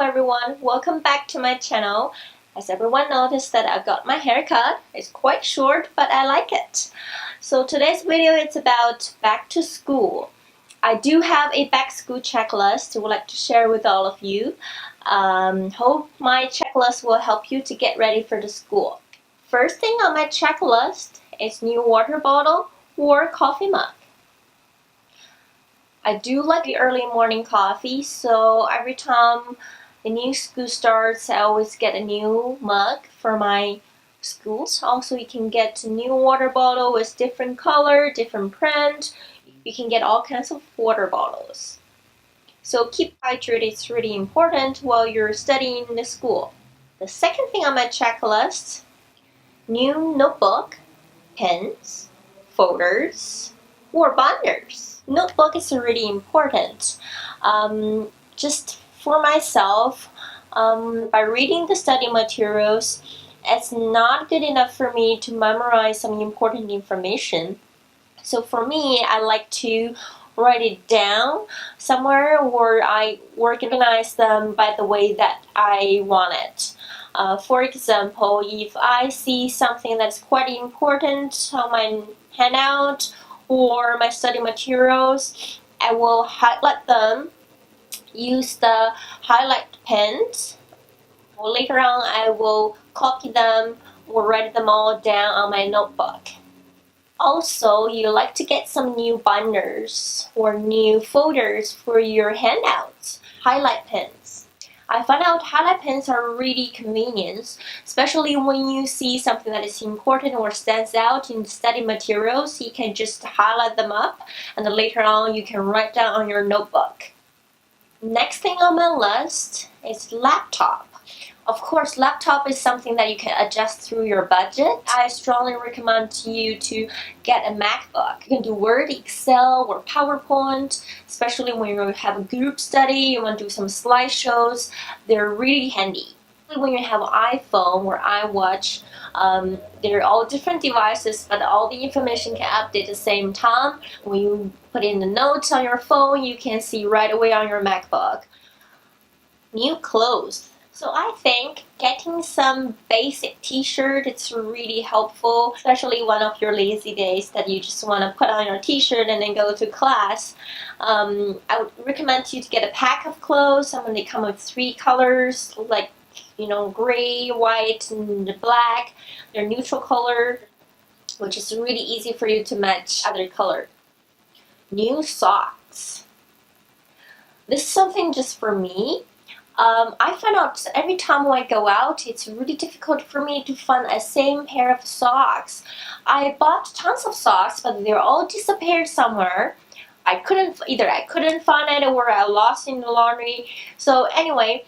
everyone, welcome back to my channel. As everyone noticed that I got my hair cut. It's quite short, but I like it. So today's video is about back to school. I do have a back to school checklist I would like to share with all of you. Hope my checklist will help you to get ready for the school. First thing on my checklist is new water bottle or coffee mug. I do like the early morning coffee, so every time the new school starts, I always get a new mug for my school. Also, you can get a new water bottle with different color, different print. You can get all kinds of water bottles. So keep hydrated, it's really important while you're studying in the school. The second thing on my checklist, new notebook, pens, folders, or binders. Notebook is really important. Just for myself, by reading the study materials, it's not good enough for me to memorize some important information. So for me, I like to write it down somewhere where I organize them by the way that I want it. For example, if I see something that's quite important on my handout or my study materials, I will highlight them, use the highlight pens. Later on, I will copy them or write them all down on my notebook. Also, you like to get some new binders or new folders for your handouts, highlight pens. I find out highlight pens are really convenient, especially when you see something that is important or stands out in the study materials. You can just highlight them up and then later on you can write down on your notebook. Next thing on my list is laptop. Of course, laptop is something that you can adjust through your budget. I strongly recommend you to get a MacBook. You can do Word, Excel, or PowerPoint, especially when you have a group study, you want to do some slideshows. They're really handy. When you have an iPhone or iWatch, they're all different devices, but all the information can update at the same time. When you put in the notes on your phone, you can see right away on your MacBook. New clothes. So I think getting some basic t-shirt, it's really helpful, especially one of your lazy days that you just want to put on your t-shirt and then go to class. I would recommend you to get a pack of clothes. Some of them come with 3 colors, like gray, white, and black. They're neutral color, which is really easy for you to match other color. New socks. This is something just for me. I find out every time when I go out, it's really difficult for me to find a same pair of socks. I bought tons of socks, but they're all disappeared somewhere. I couldn't find it or I lost in the laundry. So anyway,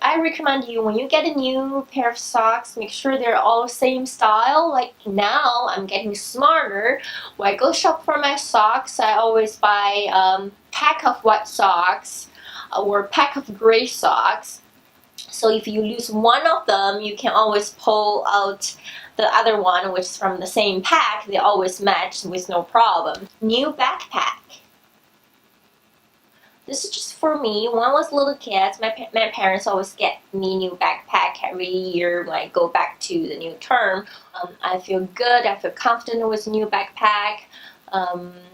I recommend you, when you get a new pair of socks, make sure they're all same style. Like now, I'm getting smarter. When I go shop for my socks, I always buy a pack of white socks or a pack of gray socks. So if you lose one of them, you can always pull out the other one, which is from the same pack. They always match with no problem. New backpack. This is just for me. When I was a little kid, my parents always get me new backpack every year when I go back to the new term. I feel good, I feel confident with new backpack.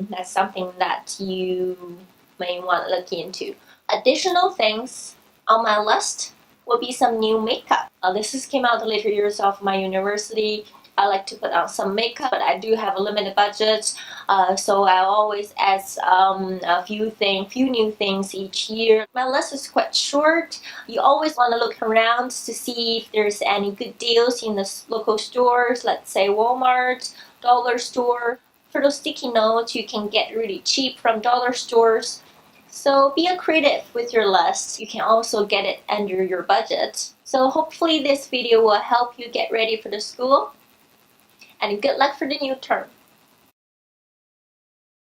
That's something that you may want to look into. Additional things on my list will be some new makeup. This came out the later years of my university. I like to put on some makeup, but I do have a limited budget, so I always add a few new things each year. My list is quite short. You always want to look around to see if there's any good deals in the local stores, let's say Walmart, dollar store. For those sticky notes, you can get really cheap from dollar stores. So be creative with your list. You can also get it under your budget. So hopefully this video will help you get ready for the school. And good luck for the new term.